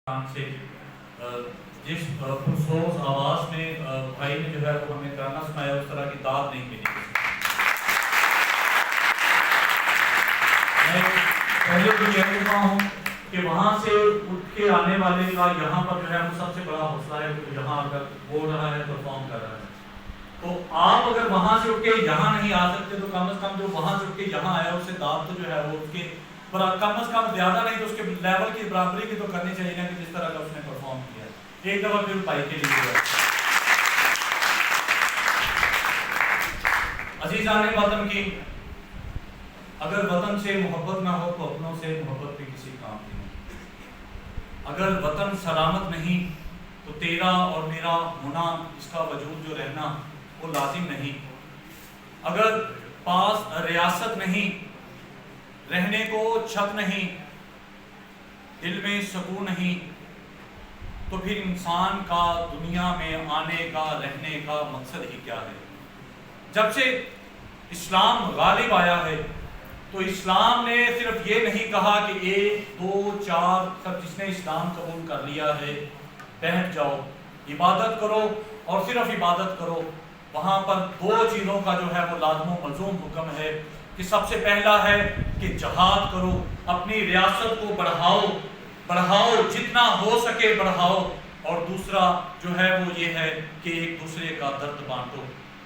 سے جس پرسوز آواز میں بھائی نے جو ہے وہ ہمیں گانا سنایا اس طرح کی داد نہیں ملی. میں پہلے تو کہہ دیتا ہوں کہ وہاں سے اٹھ کے آنے والے کا یہاں پر جو ہے وہ سب سے بڑا حوصلہ ہے کہ یہاں اگر بول رہا ہے پرفارم کر رہا ہے. تو آپ اگر وہاں سے اٹھ کے یہاں نہیں آ سکتے تو کم از کم جو وہاں سے اٹھ کے یہاں آیا اسے داد تو جو ہے وہ اس کے کم از کم زیادہ نہیں تو اس کے لیول کی برابری کی تو کرنی چاہیے نا کہ جس طرح کا اس نے پرفارم کیا. ایک دفعہ پھر بھائی کے لیے عزیزان وطن کی اگر وطن سے محبت نہ ہو تو اپنوں سے محبت بھی کسی کام کی نہیں. اگر وطن سلامت نہیں تو تیرا اور میرا ہونا اس کا وجود جو رہنا وہ لازم نہیں. اگر پاس ریاست نہیں رہنے کو چھت نہیں دل میں سکون نہیں تو پھر انسان کا دنیا میں آنے کا رہنے کا مقصد ہی کیا ہے. جب سے اسلام غالب آیا ہے تو اسلام نے صرف یہ نہیں کہا کہ 1 2 4 سب جس نے اسلام قبول کر لیا ہے بیٹھ جاؤ عبادت کرو اور صرف عبادت کرو. وہاں پر 2 چیزوں کا جو ہے وہ لازم و ملزوم حکم ہے کہ سب سے پہلا ہے کہ جہاد کرو, اپنی ریاست کو بڑھاؤ جتنا ہو سکے بڑھاؤ, اور دوسرا جو ہے وہ یہ ہے کہ ایک دوسرے کا درد بانٹو,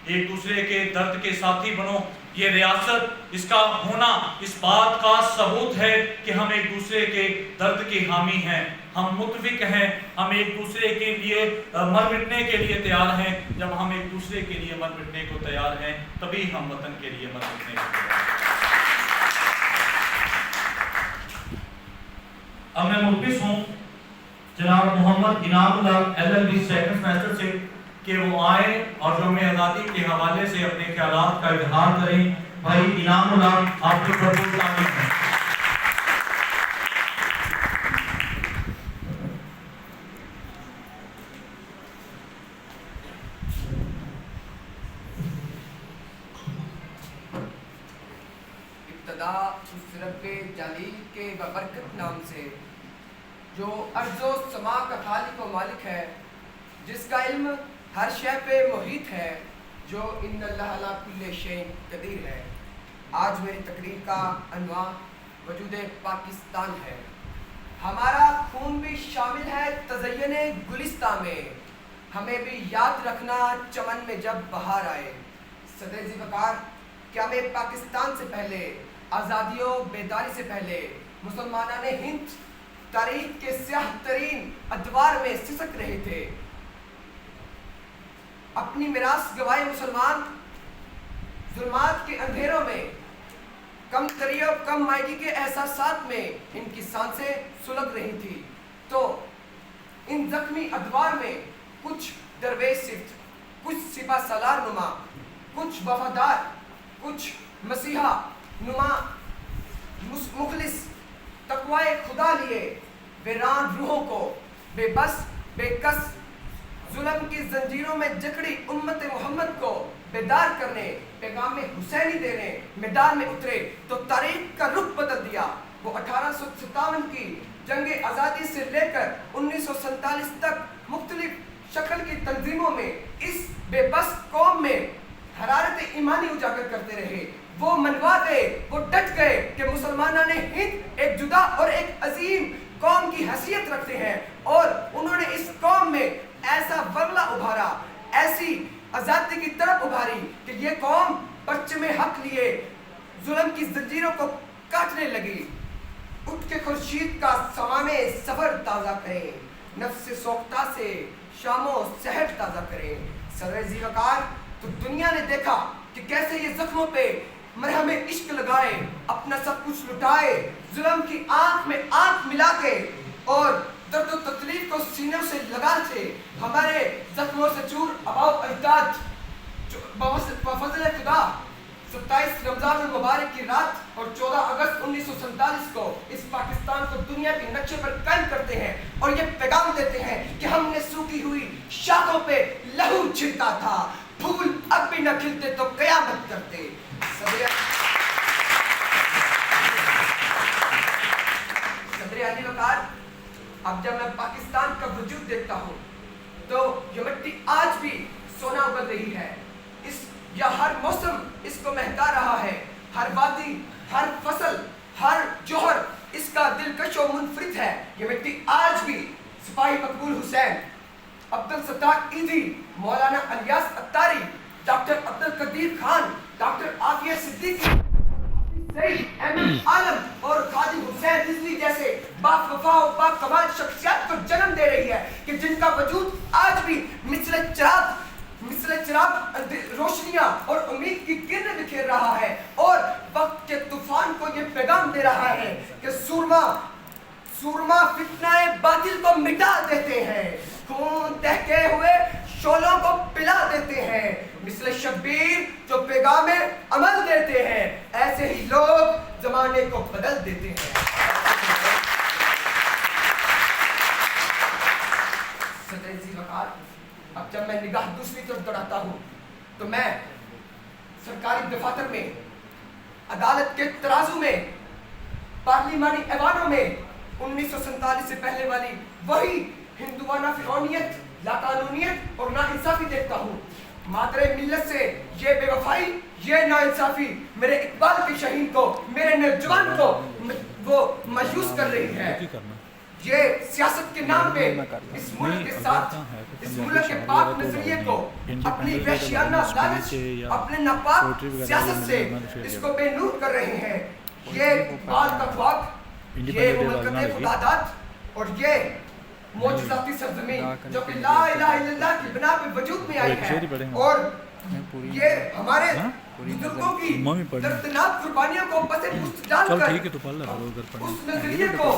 ایک دوسرے کے درد کے ساتھی بنو. یہ ریاست اس کا ہونا اس بات کا ثبوت ہے کہ ہم ایک دوسرے کے درد کے حامی ہیں, ہم متفق ہیں, ہم ایک دوسرے کے لیے مر مٹنے کے لیے تیار ہیں. جب ہم ایک دوسرے کے لیے مر مٹنے کو تیار ہیں تبھی ہم وطن کے لیے مر مٹنے کو تیار ہیں. اب میں ملتمس ہوں جناب محمد انعام اللہ LLB سیکنڈ سیمسٹر سے کہ وہ آئیں اور یوم آزادی کے حوالے سے اپنے خیالات کا اظہار کریں. بھائی انعام اللہ آپ کے پرپوز تعمیر ہیں. ابتدا اس رب جلیل کے ببرکت نام سے جو ارض و سما کا خالق و مالک ہے, جس کا علم ہر شے پہ محیط ہے, جو ان اللہ علی کل شیء قدیر ہے. آج میری تقریر کا عنوان وجود پاکستان ہے. ہمارا خون بھی شامل ہے تزین گلستان میں, ہمیں بھی یاد رکھنا چمن میں جب بہار آئے. صدر ذی وقار قیام پاکستان سے پہلے, آزادی و بیداری سے پہلے مسلمانان ہند تاریخ کے سیاہ ترین ادوار میں سسک رہے تھے. اپنی میراث گوائے مسلمان ظلمات کے اندھیروں میں کم تری و کم مائگی کے احساسات میں ان کی سانسیں سلگ رہی تھی. تو ان زخمی ادوار میں کچھ درویش صفت, کچھ سپہ سالار نما, کچھ وفادار, کچھ مسیحا نما مخلص تقوی خدا لیے ویران روحوں کو بے بس بے کس ظلم کی زنجیروں میں جکڑی امت محمد کو بیدار کرنے, پیغام حسینی دینے میدان میں اترے تو تاریخ کا رخ بدل دیا. وہ 1857 کی جنگ آزادی سے لے کر 1947 تک مختلف شکل کی تنظیموں میں اس بے بس قوم میں حرارت ایمانی اجاگر کرتے رہے. وہ منوا گئے, وہ ڈٹ گئے کہ مسلمانان ہند ایک جدا اور ایک عظیم قوم کی حیثیت رکھتے ہیں, اور انہوں نے اس قوم میں ایسا ورلہ ابھارا, ایسی آزادی کی طرف ابھاری کہ یہ قوم پرچم حق لیے ظلم کی زنجیروں کو کاٹنے لگی. اٹھ کے خورشید کا سامع سفر تازہ کریں, نفس سوختہ سے شام و سحر تازہ کریں. صدر ذی وقار تو دنیا نے دیکھا کہ کیسے یہ زخموں پہ مرہم عشق لگائے, اپنا سب کچھ لٹائے, ظلم کی آنکھ میں آنکھ ملا کے اور درد و تکلیف کو سینوں سے لگا تھے. ہمارے زخموں سے چور اباؤ اجداد بفضل خدا 27 رمضان المبارک کی رات اور 14 اگست 1947 کو اس پاکستان کو دنیا کے نقشے پر قائم کرتے ہیں, اور یہ پیغام دیتے ہیں کہ ہم نے سوکھی ہوئی شاخوں پہ لہو چھڑکا تھا, پھول اب بھی نہ کھلتے تو قیامت کرتے. صدر علی وقار اب جب میں پاکستان کا وجود دیکھتا ہوں تو یہ مٹی آج بھی سونا اگل رہی ہے، ہر موسم اس کو مہکا رہا ہے، ہر وادی، ہر فصل، ہر جوہر اس کا دلکش و منفرد ہے۔ یہ مٹی آج بھی سپاہی مقبول حسین، عبدالستار ایدھی، مولانا الیاس اتاری، ڈاکٹر عبدالقدیر خان، ڈاکٹر عافیہ صدیقی، سید احمد عالم اور خادم حسین رضوی جیسے باوفا و باکمال شخصیات کو جنم دے رہی ہے کہ جن کا وجود آج بھی مثل چراغ روشنیاں اور امید کی کرنیں بکھیر رہا ہے، اور وقت کے طوفان کو یہ پیغام دے رہا ہے کہ سورما فتنہ باطل کو مٹا دیتے ہیں، خون دہکے ہوئے شعلوں کو پلا دیتے ہیں، مثل شبیر جو پیغام عمل دیتے ہیں، ایسے ہی لوگ زمانے کو بدل دیتے ہیں۔ صدر ذی وقار، اب جب میں نگاہ دوسری طرف دوڑاتا ہوں تو میں سرکاری دفاتر میں، عدالت کے ترازو میں، پارلیمانی ایوانوں میں 1947 سے پہلے والی وہی ہندوانہ فرعونیت، لاقانونیت اور ناانصافی دیکھتا ہوں۔ مادر ملت سے یہ بے وفائی، یہ ناانصافی میرے اقبال کے شہین کو، میرے نوجوان کو وہ مایوس کر رہی ہے۔ یہ سیاست کے نام پہ اس ملک کے ساتھ، اس ملک کے پاک نظریے کو اپنی وحشیانہ لالچ، اپنے ناپاک سیاست سے اس کو بے نور کر رہے ہیں۔ یہ بال کا خواب، یہ مملکت خداداد اور یہ معجزاتی سرزمین جو کہ لا الہ الا اللہ کی بنا پہ وجود میں آئی ہے، اور یہ ہمارے بزرگوں کی دردناک قربانیوں کو پس پشت ڈال کر اس نظریے کو،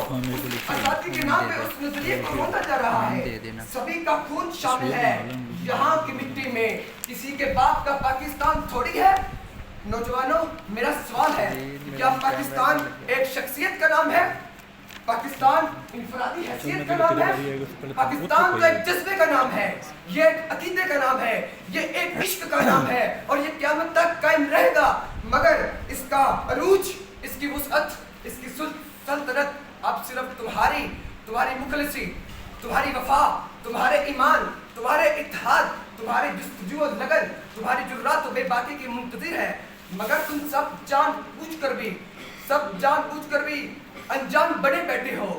آزادی کے نام پہ اس نظریے کو روتا جا رہا ہے۔ سبھی کا خون شامل ہے یہاں کی مٹی میں، کسی کے باپ کا پاکستان تھوڑی ہے۔ نوجوانوں، میرا سوال ہے، کیا پاکستان ایک شخصیت کا نام ہے؟ پاکستان انفرادی حیثیت کا نام ہے؟ پاکستان تو ایک جذبے کا نام ہے، یہ ایک عقیدے کا نام ہے، یہ ایک عشق کا نام ہے، اور یہ قیامت تک قائم رہے گا۔ مگر اس کا عروج، اس کی وسعت، اس کی سلطنت اب صرف تمہاری مخلصی، تمہاری وفا، تمہارے ایمان، تمہارے اتحاد، تمہاری جستجو و لگن، تمہاری جرات و بے باکی کی منتظر ہے۔ مگر تم سب جان بوجھ کر بھی انجان بنے بیٹھے ہو،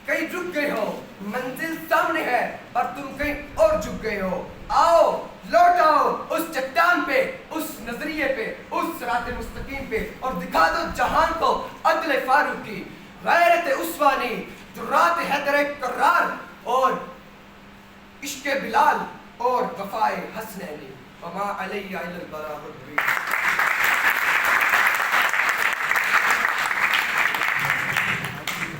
کہیں رک گئے ہو، منزل سامنے ہے پر تم کہیں اور جھک گئے ہو۔ آؤ، لوٹ آؤ اس چٹان پہ، اس نظریے پہ، اس صراط مستقیم پہ، اور دکھا دو جہان کو عدل فاروقی، غیرت عثمانی، جرات حیدر کرار اور عشق بلال اور وفائے حسنینی۔ وما علیہ الا البلاغ المبین۔